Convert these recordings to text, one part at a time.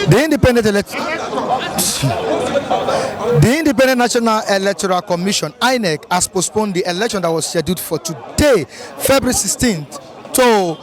The Independent National Electoral Commission (INEC) has postponed the election that was scheduled for today, February 16th to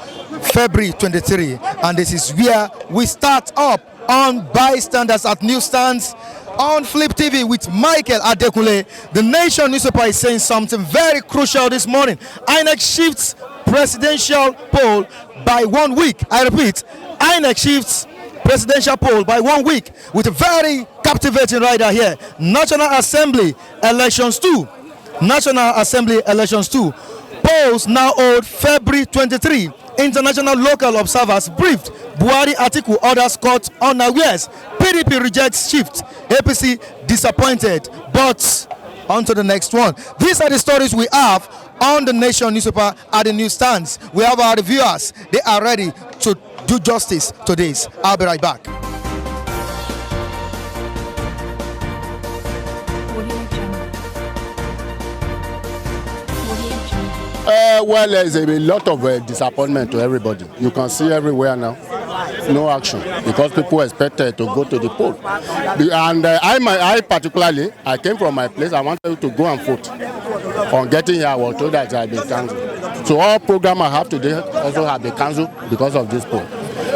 February 23, and this is where we start up on Bystanders at Newsstands on Flip TV with Michael Adekunle. The Nation newspaper is saying something very crucial this morning. INEC shifts presidential poll by 1 week. I repeat, INEC shifts presidential poll by 1 week with a very captivating rider here. National Assembly elections 2. National Assembly elections 2. Polls now hold February 23. International local observers briefed. Buhari Atiku orders court unawares. PDP rejects shift. APC disappointed. But on to the next one. These are the stories we have on the Nation newspaper at the newsstands. We have our reviewers. They are ready to do justice to this. I'll be right back. Well, there's a lot of disappointment to everybody. You can see everywhere now, no action, because people expected to go to the poll. And I particularly, I came from my place, I wanted to go and vote. On getting here, I was told that it had been cancelled. So all programs I have today also have been cancelled because of this poll.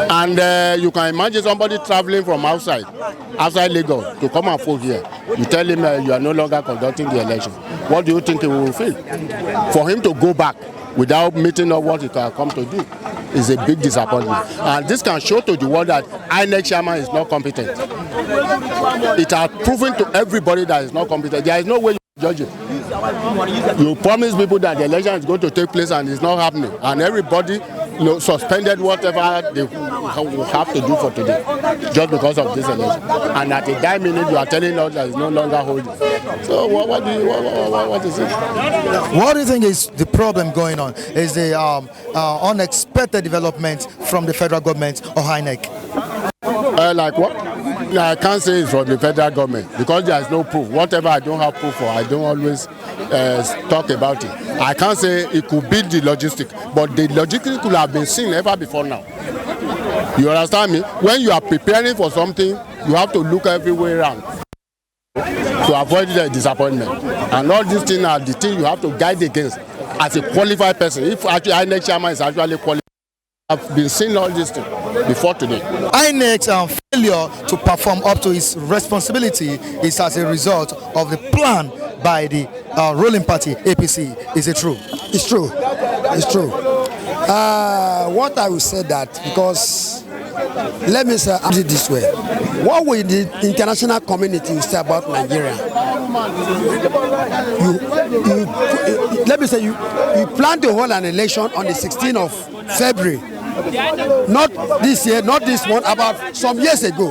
And you can imagine somebody traveling from outside Lagos to come and vote here. You tell him you are no longer conducting the election. What do you think he will feel? For him to go back without meeting up what he can come to do is a big disappointment. And this can show to the world that INEC chairman is not competent. It has proven to everybody that it's not competent. There is no way you judge it. You promise people that the election is going to take place and it's not happening. And everybody suspended whatever they will have to do for today just because of this election. And at a dime minute, you are telling us that it's no longer holding. So what is it? What do you think is the problem going on? Is the unexpected development from the federal government or INEC? Like what? I can't say it's from the federal government because there is no proof. Whatever I don't have proof for, I don't always talk about it. I can't say it could be the logistics, but the logistics could have been seen ever before now. You understand me? When you are preparing for something, you have to look everywhere around to avoid the disappointment. And all these things are the things you have to guide against as a qualified person. If actually INEC chairman is actually qualified, I've been seeing all these things before today. INEC's failure to perform up to its responsibility is as a result of the plan by the ruling party APC. Is it true? It's true. It's true. What I will say that because let me say it this way: what will the international community say about Nigeria? Let me say you plan to hold an election on the 16th of February. Not this year, not this month, about some years ago.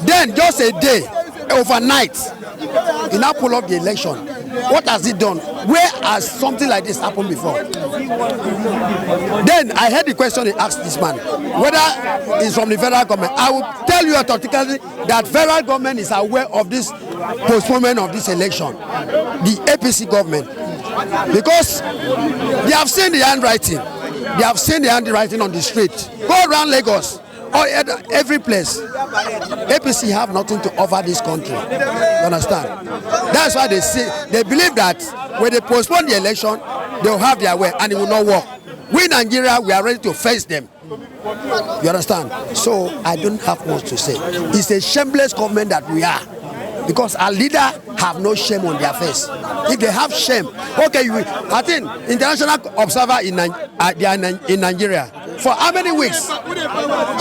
Then just a day, overnight, you now pull up the election. What has it done? Where has something like this happened before? Then I heard the question he asked this man, whether it's from the federal government. I will tell you automatically that federal government is aware of this postponement of this election. The APC government. Because they have seen the handwriting. They have seen the handwriting on the street. Go around Lagos or every place. APC have nothing to offer this country. You understand? That's why they believe that when they postpone the election, they will have their way and it will not work. We in Nigeria, we are ready to face them. You understand? So I don't have much to say. It's a shameless government that we are. Because our leader have no shame on their face. If they have shame, okay, I think international observer in Nigeria for how many weeks?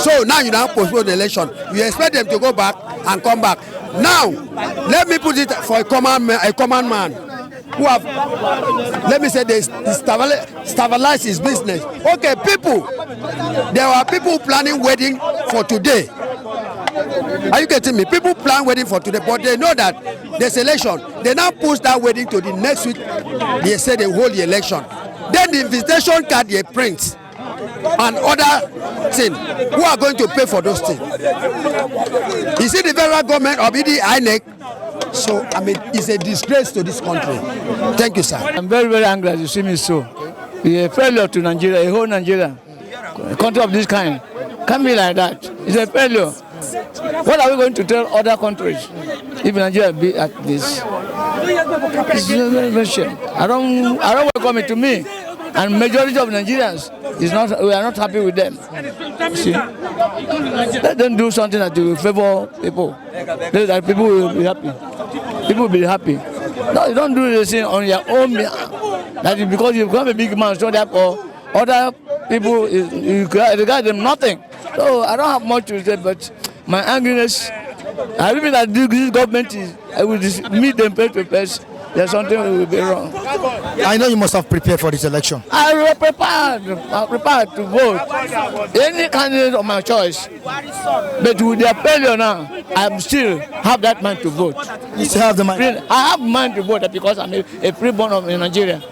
So now you now postpone the election. You expect them to go back and come back. Now, let me put it for a common man who have, let me say, they stabilize his business. Okay, people, there were people planning wedding for today. Are you getting me? People plan wedding for today, but they know that there's election. They now push that wedding to the next week. They say they hold the election. Then the invitation card they print and other things. Who are going to pay for those things? Is it the federal government or the INEC? So, I mean, it's a disgrace to this country. Thank you, sir. I'm very, very angry as you see me so. It's a failure to Nigeria, a whole Nigeria. A country of this kind. Can't be like that. It's a failure. What are we going to tell other countries if Nigeria be at this? It's very, very shame. I don't welcome it to me. And majority of Nigerians we are not happy with them. See? Let them do something that will favor people. That people will be happy. People will be happy. No, you don't do this thing on your own. That is because you become a big man, so therefore other people you regard them nothing. So I don't have much to say, but my angriness, I believe that this government I will just meet them face to face. There's something will be wrong. I know you must have prepared for this election. I was prepared to vote any candidate of my choice. But with their failure now, I still have that mind to vote. You still have the mind? I have mind to vote because I'm a freeborn of Nigeria.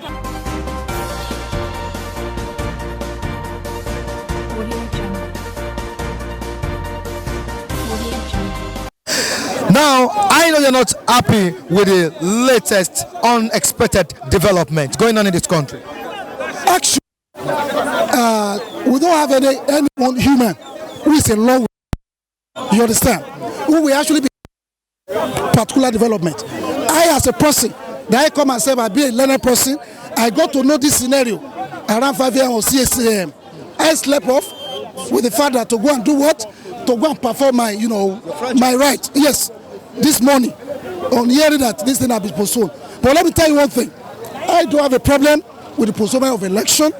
Now, I know you're not happy with the latest unexpected development going on in this country. Actually, we don't have anyone human who is alone. You understand? Who will actually be particular development. I, as a person, that I come and say I be a learned person, I got to know this scenario around 5 a.m. or 6 a.m. I slept off with the father to go and do what? To go and perform my, my right. Yes, this morning, on hearing that this thing has been postponed. But let me tell you one thing. I don't have a problem with the postponement of election,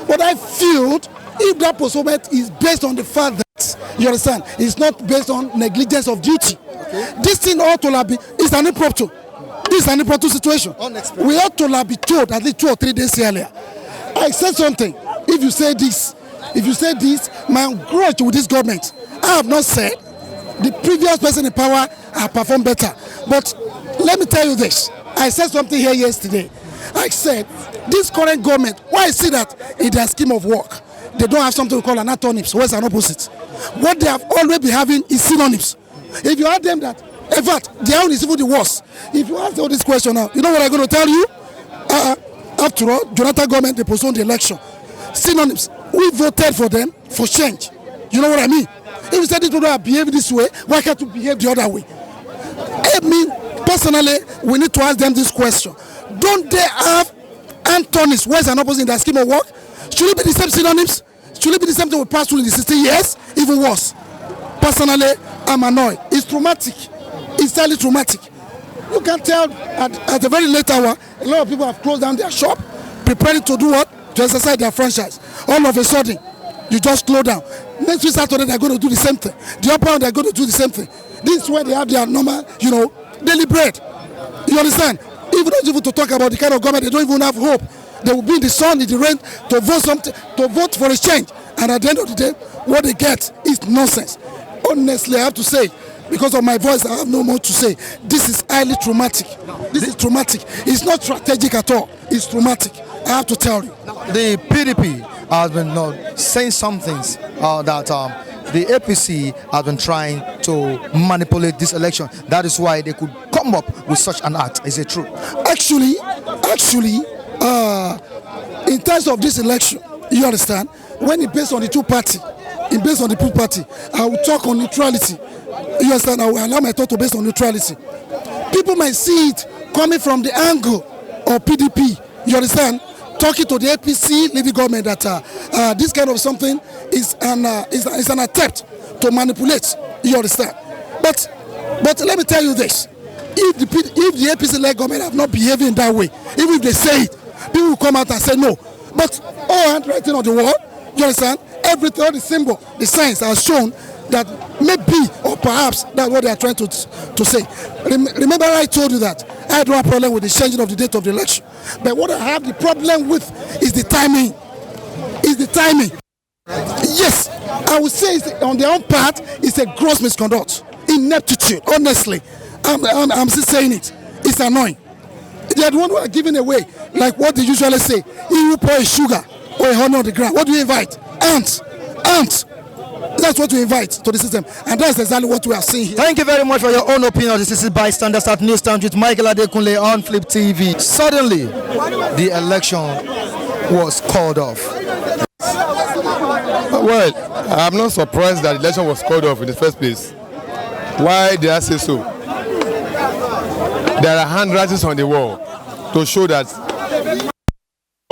but I feel if that postponement is based on the fact that, you understand, it's not based on negligence of duty. Okay. This thing ought to be, it's an impromptu. This is an impromptu situation. Unexpected. We ought to be told at least 2 or 3 days earlier. I said something. If you say this, my grudge with this government, I have not said the previous person in power have performed better. But let me tell you this. I said something here yesterday. I said, this current government, why I see that in their scheme of work, they don't have something we call anatonyms, words and opposites. What they have always been having is synonyms. If you ask them that, in fact, their own is even the worst. If you ask all this question now, you know what I'm going to tell you? After all, Jonathan government, they postponed the election. Synonyms. We voted for them for change. You know what I mean? If you say these people are behaving this way, why can't you behave the other way? I mean, personally, we need to ask them this question. Don't they have antonyms, words and opposites in their scheme of work? Should it be the same synonyms? Should it be the same thing we passed through in the 60 years? Even worse. Personally, I'm annoyed. It's traumatic. It's highly traumatic. You can tell at a very late hour, a lot of people have closed down their shop, preparing to do what? To exercise their franchise. All of a sudden, you just slow down. Next week Saturday, they're going to do the same thing. The upper they're going to do the same thing. This is where they have their normal, daily bread. You understand? Even to talk about the kind of government, they don't even have hope. They will be in the sun, in the rain, to vote for a change. And at the end of the day, what they get is nonsense. Honestly, I have to say, because of my voice, I have no more to say. This is highly traumatic. This is traumatic. It's not strategic at all. It's traumatic. I have to tell you. The PDP has been saying some things that the APC has been trying to manipulate this election. That is why they could come up with such an act. Is it true? Actually, in terms of this election, you understand, when it's based on the two party, I will talk on neutrality. You understand? I will allow my thought to based on neutrality. People might see it coming from the angle of PDP. You understand? Talking to the APC leading government that this kind of something is an attempt to manipulate. You understand? But let me tell you this: if the APC led government have not behaved in that way, even if they say it, people will come out and say no. But all handwriting on the wall, you understand? Everything, all the symbol, the signs has shown that maybe or perhaps that's what they are trying to say. Remember, I told you that I don't have a problem with the changing of the date of the election. But what I have the problem with is the timing. Yes, I would say on their own part, it's a gross misconduct, ineptitude. Honestly, I'm still saying it. It's annoying. They are the one who are giving away, like what they usually say. He will pour a sugar or a honey on the ground. What do you invite? Ants. That's what we invite to the system, and that's exactly what we are seeing here. Thank you very much for your own opinion. This is Bystanders at Newstown with Michael Adekunle on Flip TV. Suddenly, the election was called off. Well, I'm not surprised that the election was called off in the first place. Why did I say so? There are handwritings on the wall to show that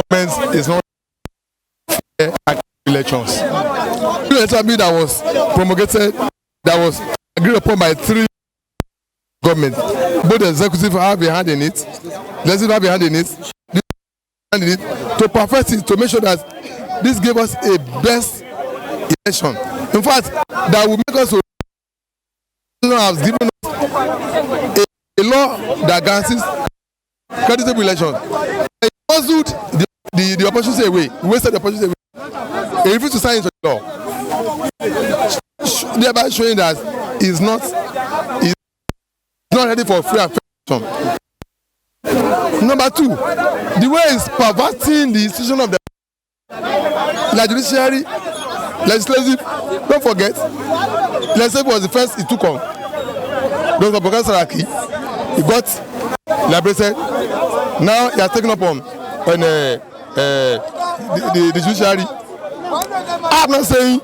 government is not fair at elections. The election bill that was promulgated, that was agreed upon by 3 governments, both the executive have a hand in it, legislative have a hand in it, to perfect it, to make sure that this gave us a best election. In fact, that will make us has given us a law that guarantees creditable election. He puzzled the opposition away, he wasted the opposition away. He refused to sign into the law, thereby showing that he's not ready for free and fair election. Number 2, the way he's perverting the institution of the judiciary, legislative. Don't forget, legislative was the first he took on. Dr. Bokar Saraki, he got liberated. Now he has taken up on the judiciary. I'm not saying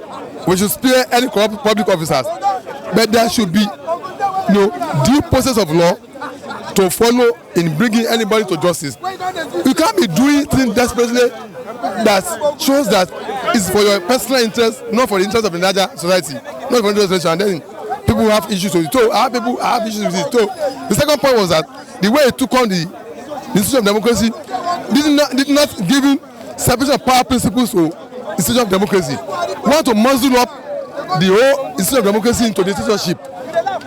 we should spare any corrupt public officers, but there should be due process of law to follow in bringing anybody to justice. You can't be doing things desperately that shows that it's for your personal interest, not for the interest of the larger society, not for the interest of the and then people have issues with it. So people have issues with it. So the second point was that the way it took on the institution of democracy did not give him separation of power principles to the institution of democracy. We want to muzzle up the whole institution of democracy into dictatorship,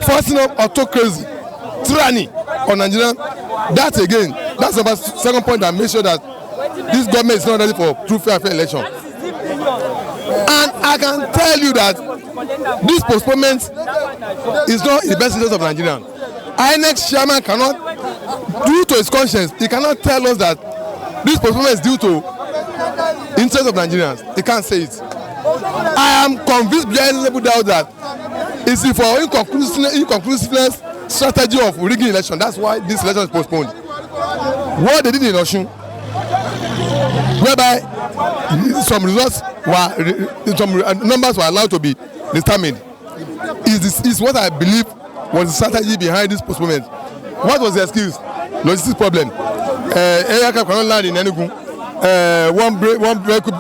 forcing up autocracy, tyranny on Nigeria. That again, that's the second point that makes sure that this government is not ready for true fair election. And I can tell you that this postponement is not in the best interest of Nigerians. Inec chairman cannot, due to his conscience, he cannot tell us that this postponement is due to interest of Nigerians. He can't say it. I am convinced beyond any doubt that it's for inconclusiveness strategy of rigging election. That's why this election is postponed. What they did in Osun, whereby some results were, some numbers were allowed to be determined, is what I believe was the strategy behind this postponement. What was the excuse? Logistics problem. Aircraft cannot land in Enugu. One vehicle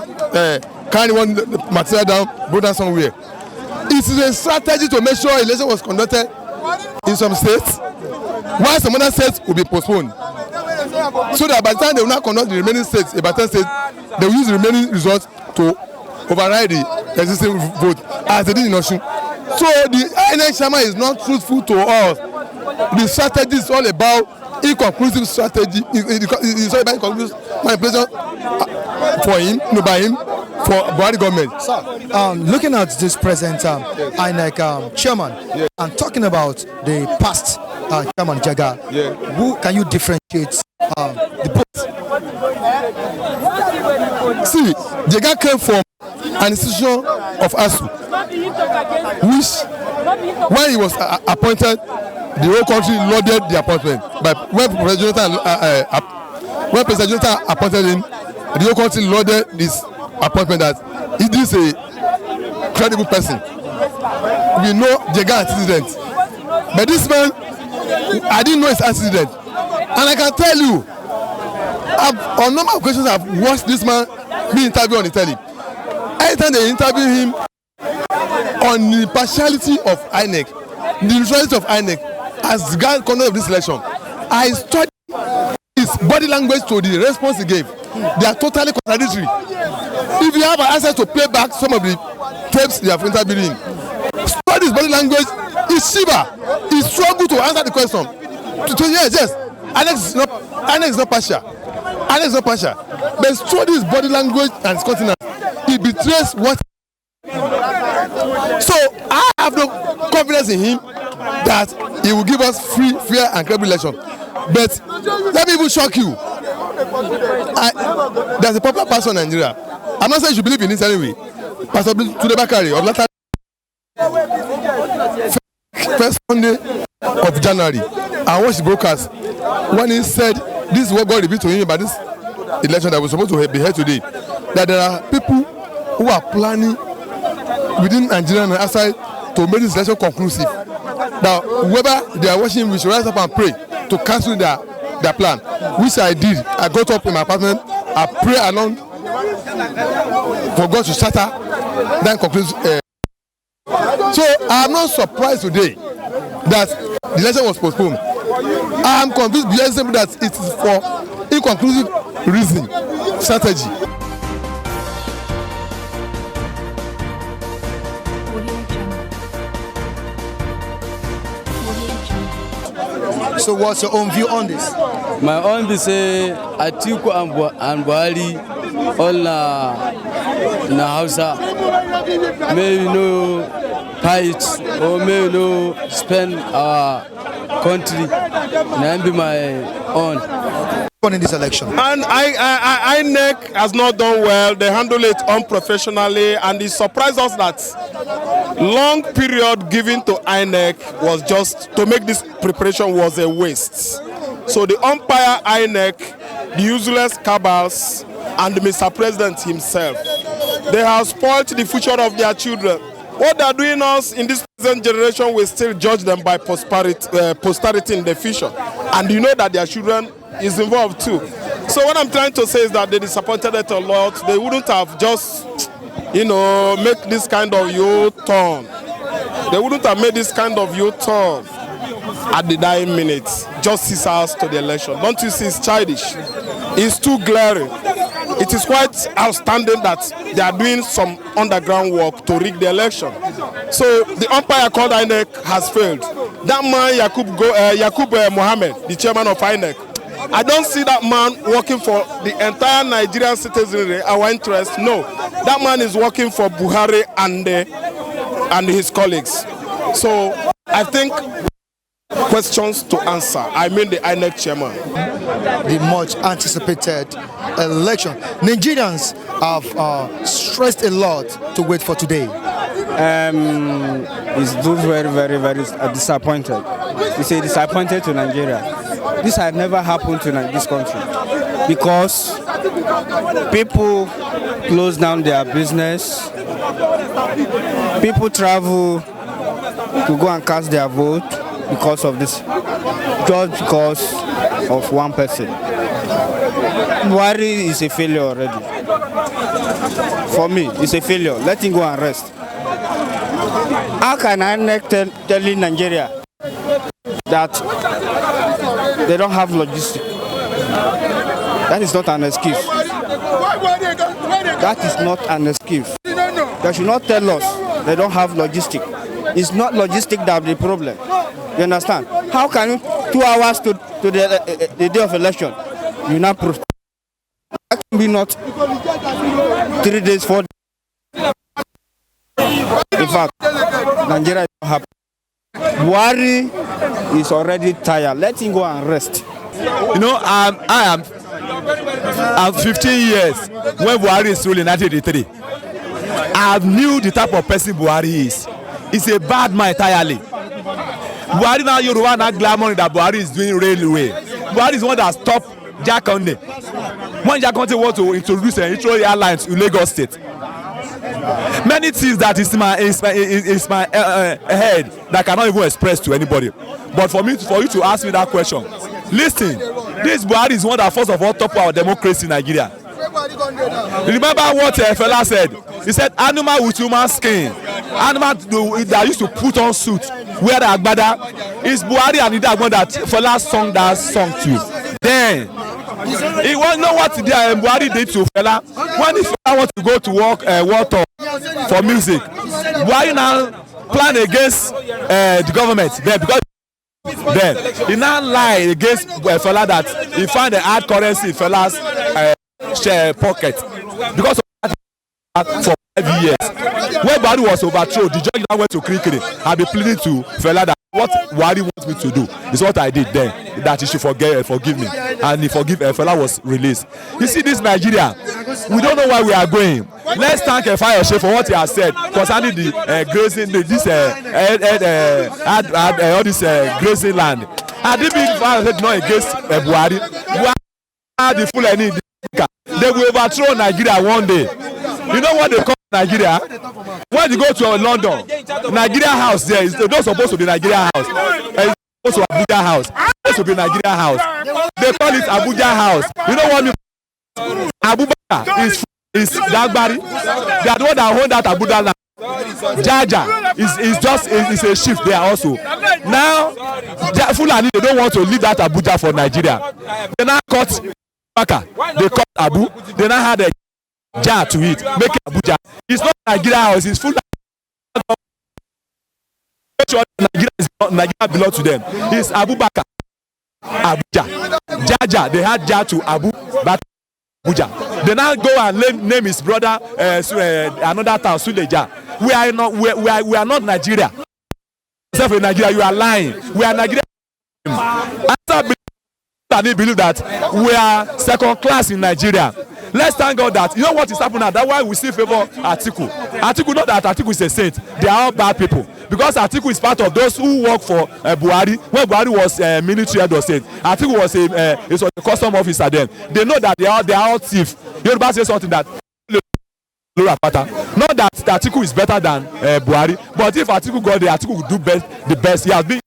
carry one material down, go down somewhere. It is a strategy to make sure election was conducted in some states, while some other states will be postponed. So that by the time they will not conduct the remaining states, about 10 states, they will use the remaining results to override the existing vote, as they did in Osun. So the Inec chairman is not truthful to us. The strategy is all about inconclusive strategy. It's all about inconclusive manipulation for him, by him, for Buhari government. Sir, looking at this present Inec chairman, and talking about the past chairman Jaga, who can you differentiate the both? See, Jaga came from an institution of ASU, which when he was appointed, the whole country lauded the appointment. But when President Jonathan appointed him, the whole country lauded this appointment that he is a credible person. We know Jaga antecedent, but this man, I didn't know his antecedent, and I can tell you, on number of occasions I've watched this man be interviewed on the telly. Anytime they interview him on the partiality of Inec, the neutrality of Inec as the conduct of this election, I studied his body language to the response he gave. They are totally contradictory. If you have access to play back some of the tapes they have interviewed him, study his body language. He shiver. He struggle to answer the question. Yes. Inec is not partial. Inec is not partial. But study his body language and his countenance. He betrays what. So I have no confidence in him that he will give us free, fair, and credible election. But let me even shock you. There's a popular pastor in Nigeria. I'm not saying you believe in this anyway. Pastor Tunde Bakare of Latter. First Sunday of January, I watched the broadcast when he said, "This is what God revealed to him about this election that was supposed to be held today. That there are people who are planning within Nigeria and outside to make this election conclusive." that whoever they are watching, we should rise up and pray to cancel their plan, which I did. I got up in my apartment, I pray along for God to shatter, then conclude. So I am not surprised today that the election was postponed. I am convinced beyond simple that it is for inconclusive reason, strategy. So what's your own view on this? My own view say Atiku and Buhari all na Hausa may no fight or may no spend our country. Now be my own. In this election, and Inec has not done well. They handle it unprofessionally, and it surprised us that long period given to Inec was just to make this preparation was a waste. So the umpire Inec, the useless cabals, and Mr. President himself, they have spoiled the future of their children. What they are doing us in this present generation will still judge them by posterity in the future, and you know that their children is involved too. So what I'm trying to say is that they disappointed it a lot. They wouldn't have just, make this kind of U-turn. They wouldn't have made this kind of U-turn at the dying minutes, just 6 hours to the election. Don't you see it's childish? It's too glaring. It is quite outstanding that they are doing some underground work to rig the election. So the umpire called Inec has failed. That man, Yakub Mohammed, the chairman of Inec, I don't see that man working for the entire Nigerian citizenry, our interest. No, that man is working for Buhari and his colleagues. So I think questions to answer. I mean the INEC chairman. The much anticipated election. Nigerians have stressed a lot to wait for today. It's very, very, very disappointed. It's a disappointed to Nigeria. This had never happened to this country because people close down their business. People travel to go and cast their vote because of this, just because of one person. Buhari is a failure already. For me, it's a failure. Let him go and rest. How can INEC telling Nigeria that they don't have logistics? That is not an excuse. That is not an excuse. They should not tell us they don't have logistics. It's not logistics that is the problem. You understand? How can you 2 hours to the day of election, you not prove? That can be not 3 days, 4 days. In fact, Nigeria is not happy. Buhari is already tired. Let him go and rest. You know, I'm 15 years when Buhari is ruling 1983. I knew the type of person Buhari is. He's a bad man entirely. Buhari now Yoruba now glamour that Buhari is doing railway. Buhari is one that stopped Jakonde. When Jakonde want to introduce intro airlines in Lagos State. Many things that is my head that I cannot even express to anybody. But for you to ask me that question, listen, this Buhari is one that first of all toppled our democracy in Nigeria. Remember what fella said? He said animal with human skin, animal that used to put on suit, wear the agbada. It's Buhari and Ida that fella sung that song to. Then he won't know what Buhari did to fella. When the fella want to go to work tour for music, Buhari now plan against the government there because then he now lie against fella that he find the hard currency in fella's share pocket because of that for 5 years. When Buhari was overthrown, the judge now went to Kirikiri and be pleading to fella that what Buhari wants me to do is what I did then, that he should forgive me, and he forgive fella was released. You see, this Nigeria, we don't know where we are going. Let's thank Fayose for what he has said concerning the grazing, all this grazing land. And this big Fayose not against Buhari. Buhari the full any they will overthrow Nigeria one day. You know what they call Nigeria? When you go to London, Nigeria house there is not supposed to be Nigeria house. It's supposed to be Abuja house. It's supposed to be Nigeria house. They call it Abuja house. You know what? Abubakar is Dagbari. They are the one that own that Abuja land. Jaja is a chief there also. Now Fulani, they don't want to leave that Abuja for Nigeria. They now cut Baka. They cut Abu. They now had a jar to it. Make it Abuja. It's not Nigeria house. It's Fulani. Nigeria belongs to them. It's Abubakar. Abuja. Jaja. They had jar to Abu. But Abuja. They now go and name his brother another town Suleja. We are not Nigeria. Except for Nigeria, you are lying. We are Nigeria. After believe that we are second class in Nigeria. Let's thank God that you know what is happening now. That's why we still favor Atiku. Atiku, not that Atiku is a saint. They are all bad people. Because Atiku is part of those who work for Buhari. When Buhari was military head of state, Atiku was a custom officer then. They know that they are all thieves. Yoruba say something that not that Atiku is better than Buhari, but if Atiku got there, Atiku would do the best. He has been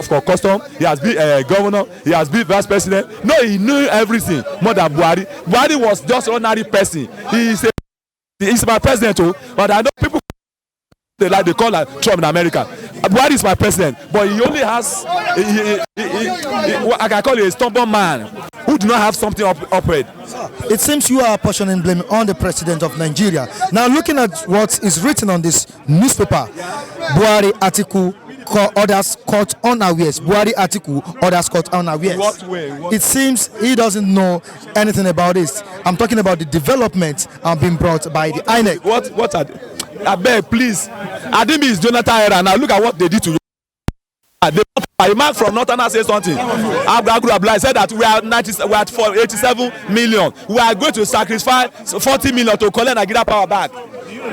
for custom, he has been governor, he has been vice president. No, he knew everything more than Buhari. Buhari was just an ordinary person. He's my president too, but I know people they call Trump in America. Buhari is my president, but he only has I can call it a stubborn man who do not have something upward. It seems you are portioning blame on the president of Nigeria. Now, looking at what is written on this newspaper, Buhari, Atiku, others caught unawares. Buhari, Atiku, others caught unawares. What way? It seems he doesn't know anything about this. I'm talking about the development being brought by the Inec. What are they? I beg, please. Adimi is Jonathan era. Now look at what they did to you. A man from Northern say something. Abdullah said that we are for 87 million. We are going to sacrifice 40 million to collect Nigeria power back.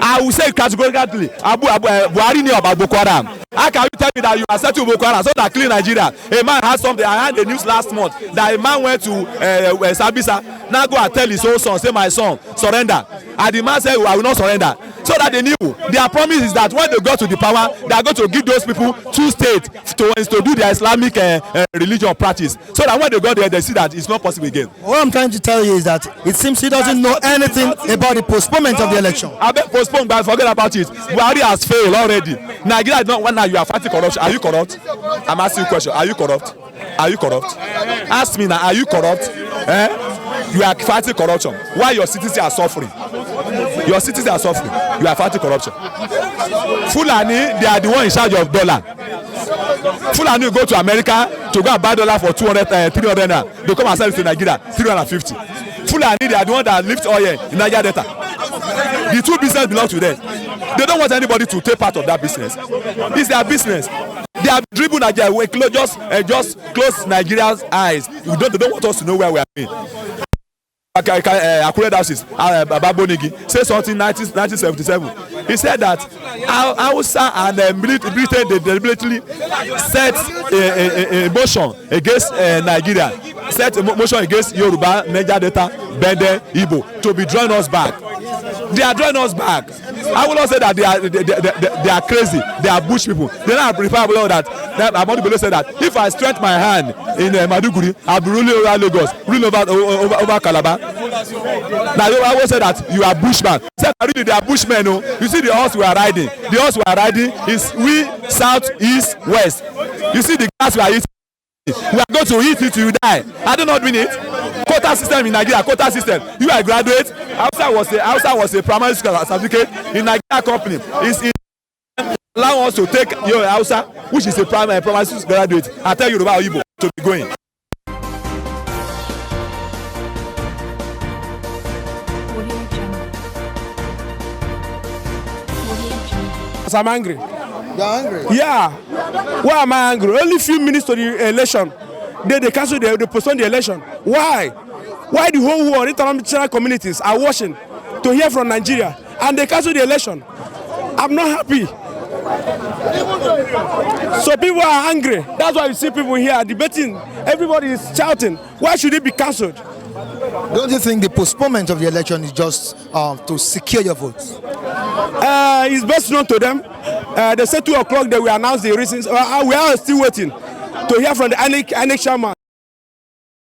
I will say categorically, Buhari knew about Boko Haram. How can you tell me that you are settling Boko Haram so that clean Nigeria? A man has something. I had the news last month that a man went to Sabisa. Now go and tell his own son, say my son, surrender. And the man said, I will not surrender. So that they knew. Their promise is that when they go to the power, they are going to give those people 2 states to do their Islamic religion practice. So that when they go there, they see that it's not possible again. What I'm trying to tell you is that it seems he doesn't know anything about the postponement of the election. I bet postpone, but forget about it. Buhari has failed already. Nigeria is not one now. You are fighting corruption. Are you corrupt? I'm asking you a question. Are you corrupt? Are you corrupt? Ask me now. Are you corrupt? You are fighting corruption. Why your citizens are suffering? Your citizens are suffering. You are fighting corruption. Fulani, they are the one in charge of dollar. Fulani will go to America to go and buy dollar for 200, 300 naira. They come and sell it to Nigeria, 350. Fulani, they are the one that lift oil in Nigeria Delta. The two business belong to them. They don't want anybody to take part of that business. It's their business. They have dribbled Nigeria. Just close Nigeria's eyes. They don't want us to know where we are going. Accurate houses, Babonigi said something in 1977. He said that Hausa and Britain they deliberately set a motion against Nigeria, set a motion against Yoruba, Niger Delta, Bende, Igbo to be drawing us back. They are drawing us back. I will not say that they are crazy. They are bush people. They don't prefer that. Amadu Bello said that if I stretch my hand in Maduguri, I'll be ruling over Lagos, ruling over Calabar. Now I will say that you are bushman. Say really they are bushmen. No, you see the horse we are riding. The horse we are riding is we south, east, west. You see the grass we are eating. We are going to eat it till you die. I do not mean it. Quota system in Nigeria, quota system. You are a graduate. Hausa was a primary school certificate in Nigeria company. It's allow us to take your Hausa, which is a primary school graduate, and tell Yoruba or Igbo to be going. I'm angry. You are angry? Yeah. Why am I angry? Only few minutes to the election. They cancel they postpone the election. Why? Why the whole world, international communities are watching to hear from Nigeria and they cancel the election? I'm not happy. So people are angry. That's why you see people here debating. Everybody is shouting. Why should it be cancelled? Don't you think the postponement of the election is just to secure your votes? It's best known to them. They said 2 o'clock they will announce the reasons. We are still waiting to hear from the Inec chairman,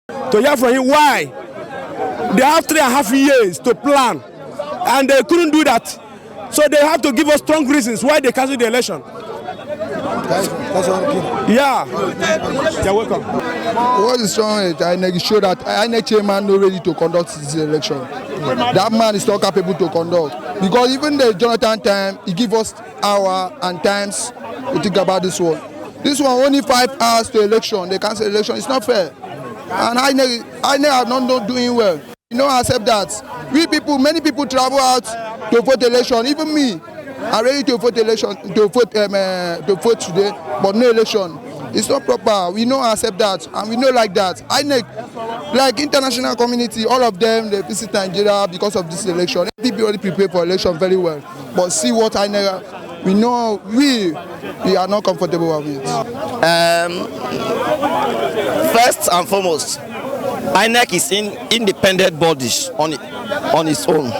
to hear from him why they have 3.5 years to plan and they couldn't do that. So they have to give us strong reasons why they cancelled the election. That's all. Yeah, you're welcome. What is wrong with INEC show that INEC chairman not ready to conduct this election. That man is not capable to conduct. Because even the Jonathan time, he give us hour and times to think about this one. This one only 5 hours to election. They cancel election. It's not fair. And INEC are not doing well. You know, accept that. We people, many people travel out to vote election. Even me, I'm ready to vote election, to vote today, but no election. It's not proper. We know accept that, and we know like that. INEC, like international community, all of them they visit Nigeria because of this election. Everybody prepare for election very well. But see what INEC, we know we are not comfortable with it. First and foremost, INEC is in independent bodies on its own.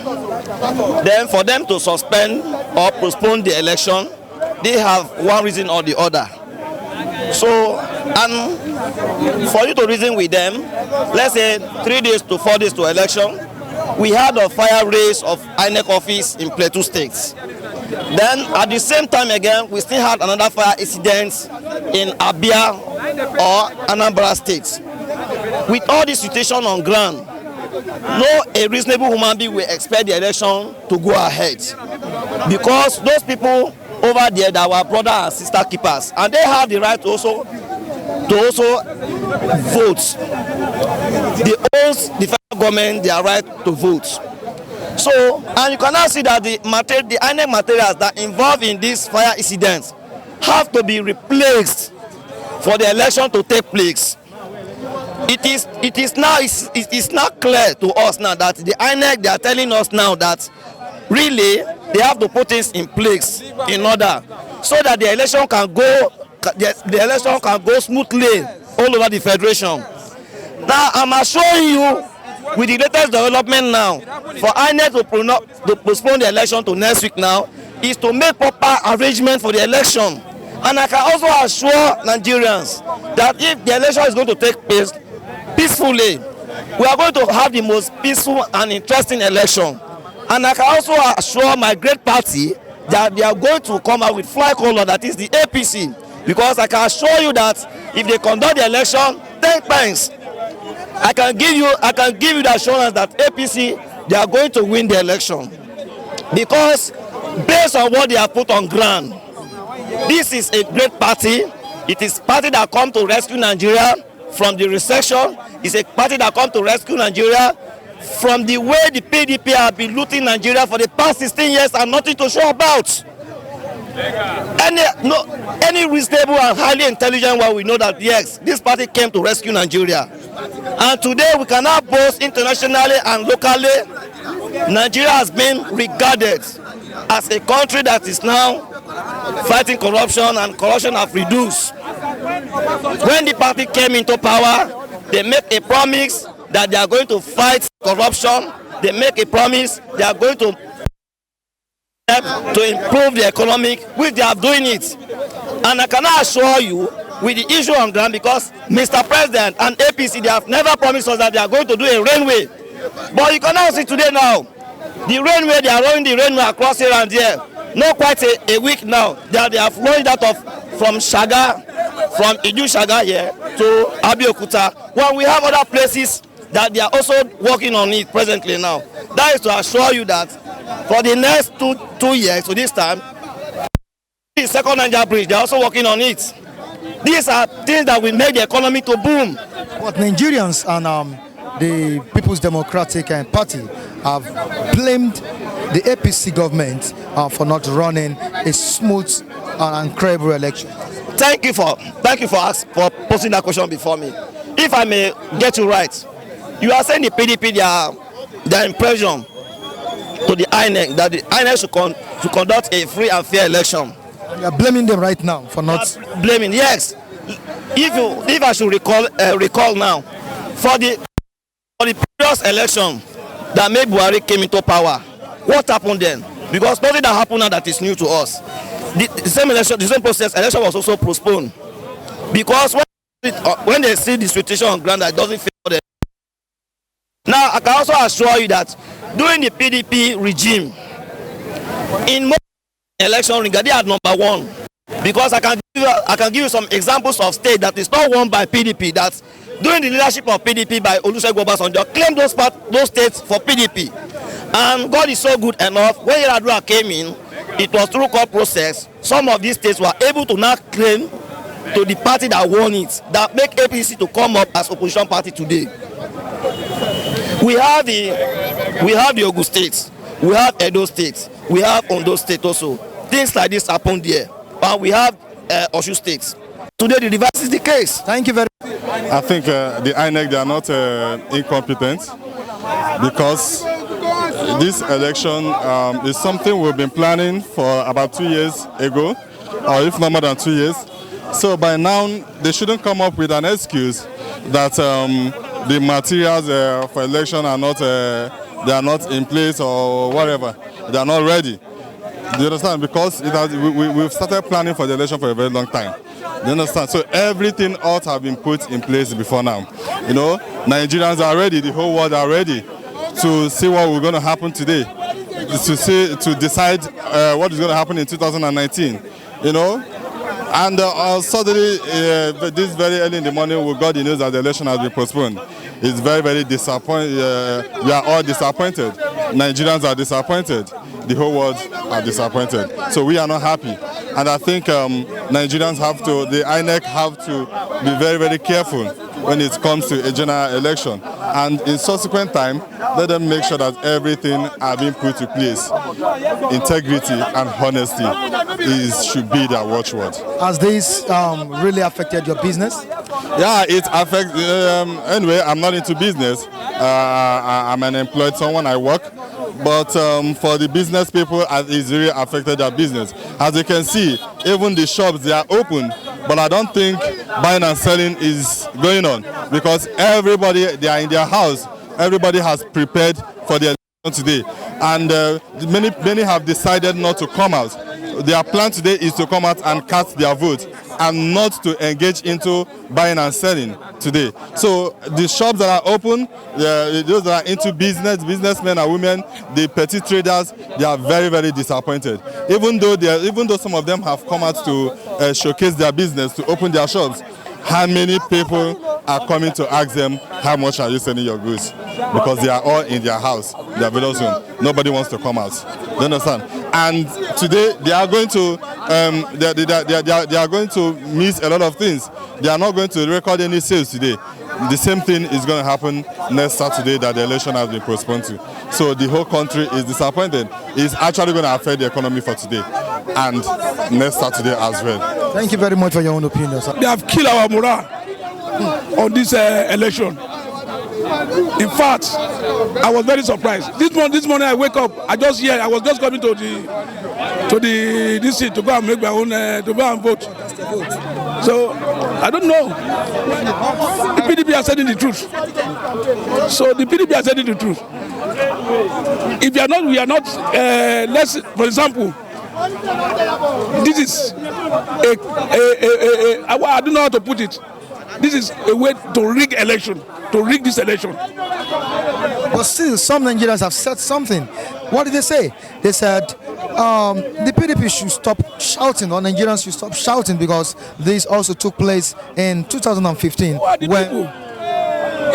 Then for them to suspend or postpone the election, they have one reason or the other. So, and for you to reason with them, let's say 3 days to 4 days to election, we had a fire race of INEC office in Plateau States. Then at the same time again, we still had another fire incident in Abia or Anambra State. With all this situation on ground, no a reasonable human being will expect the election to go ahead, because those people over there that were brother and sister keepers, and they have the right to also vote. The federal government their right to vote. So, and you can now see that the INEC materials that involved in this fire incident have to be replaced for the election to take place. It is now clear to us now that the INEC, they are telling us now that really they have to put things in place in order so that the election can go smoothly all over the federation. Now I'm assuring you, with the latest development now, for INEC to postpone the election to next week now is to make proper arrangement for the election. And I can also assure Nigerians that if the election is going to take place peacefully, we are going to have the most peaceful and interesting election. And I can also assure my great party that they are going to come out with fly color, that is the APC, because I can assure you that if they conduct the election 10 times, I can give you the assurance that APC, they are going to win the election, because based on what they have put on ground, this is a great party. It is a party that come to rescue Nigeria from the recession. It's a party that come to rescue Nigeria from the way the PDP have been looting Nigeria for the past 16 years and nothing to show about. Any reasonable and highly intelligent one will know that yes, this party came to rescue Nigeria. And today we can now boast internationally and locally, Nigeria has been regarded as a country that is now fighting corruption, and corruption have reduced. When the party came into power, they made a promise that they are going to fight corruption. They make a promise they are going to improve the economic, which they are doing it. And I cannot assure you with the issue on ground, because Mr. President and APC, they have never promised us that they are going to do a railway. But you can now see today now, the railway, they are running the railway across here and there. Not quite a week now that they have launched that from Shaga, from Iju Shaga here to Abeokuta. Well, we have other places that they are also working on it presently now. That is to assure you that for the next two years, to this time, the second Niger Bridge, they are also working on it. These are things that will make the economy to boom. But Nigerians and the People's Democratic Party have blamed the APC government for not running a smooth and credible election. Thank you for posing that question before me. If I may get you right, you are saying the PDP their impression to the INEC that the INEC should conduct a free and fair election. You are blaming them right now for not blaming. Yes, if I should recall now, for the for the previous election that made Buhari came into power, what happened then? Because nothing that happened now that is new to us. The same election, the same process, election was also postponed. Because when they see the situation on ground that doesn't favor them. Now, I can also assure you that during the PDP regime, in most election, they are number one. Because I can give you some examples of states that is not won by PDP, that during the leadership of PDP by Olusegun Obasanjo, claimed those states for PDP. And God is so good enough, when Yar'Adua came in, it was through court process. Some of these states were able to now claim to the party that won it, that make APC to come up as opposition party today. We have the Ogun State, we have Edo State, we have Ondo State also. Things like this happen there. But we have Osun State. Today the reverse is the case. Thank you very much. I think the Inec, they are not incompetent, because this election is something we've been planning for about 2 years ago, or if not more than 2 years. So by now, they shouldn't come up with an excuse that the materials for election are not, they are not in place or whatever. They are not ready. Do you understand? Because we've started planning for the election for a very long time. Do you understand? So everything ought to have been put in place before now. You know, Nigerians are ready, the whole world are ready to see what we're going to happen today, to decide what is going to happen in 2019. You know, and suddenly this very early in the morning we got the news that the election has been postponed. It's very, very disappointing. We are all disappointed. Nigerians are disappointed. The whole world are disappointed. So we are not happy. And I think Nigerians have to, the INEC have to be very, very careful when it comes to a general election. And in subsequent time, let them make sure that everything are being put to place. Integrity and honesty should be their watchword. Has this really affected your business? Yeah, it affects, anyway, I'm not into business. I'm an employed someone, I work. But for the business people, it's really affected their business. As you can see, even the shops, they are open, but I don't think buying and selling is going on, because everybody, they are in their house. Everybody has prepared for the election today, and many have decided not to come out. Their plan today is to come out and cast their vote, and not to engage into buying and selling today. So the shops that are open, those that are into business, businessmen and women, the petty traders, they are very, very disappointed. Even though some of them have come out to showcase their business, to open their shops, how many people are coming to ask them, how much are you selling your goods? Because they are all in their house, their village home. Nobody wants to come out. Do you understand? And today they are going to they are going to miss a lot of things. They are not going to record any sales today. The same thing is going to happen next Saturday that the election has been postponed to. So the whole country is disappointed. It's actually going to affect the economy for today and next Saturday as well. Thank you very much for your own opinion, sir. They have killed our morale on this election. In fact, I was very surprised. This morning I wake up, I was just coming to this seat to go and make my own, to go and vote. So I don't know. The PDP are saying the truth. So the PDP are saying the truth. If we are not. Let's, for example, this is I don't know how to put it. This is a way to rig election, to rig this election. But still, some Nigerians have said something. What did they say? They said the PDP should stop shouting, or Nigerians should stop shouting, because this also took place in 2015. Who are the people?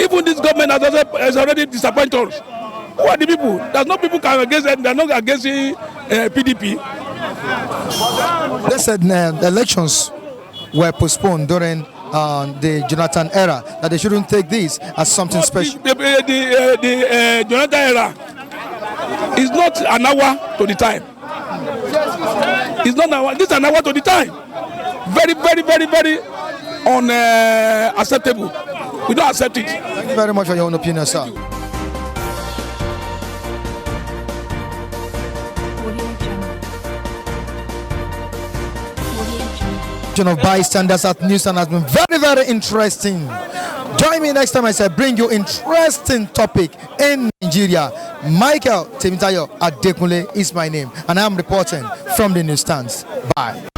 Even this government has already disappointed us. Who are the people? There's no people can against them. They're not against the PDP. They said the elections were postponed during the Jonathan era, that they shouldn't take this as something special. The Jonathan era is not an hour to the time. It's not an hour. This is an hour to the time. Very, very, very, very unacceptable. We don't accept it. Thank you very much for your own opinion, sir. Of bystanders at Newson has been very, very interesting Join me next time as I bring you interesting topic in Nigeria. Michael Temitayo Adekunle is my name, and I am reporting from the newsstands. Bye.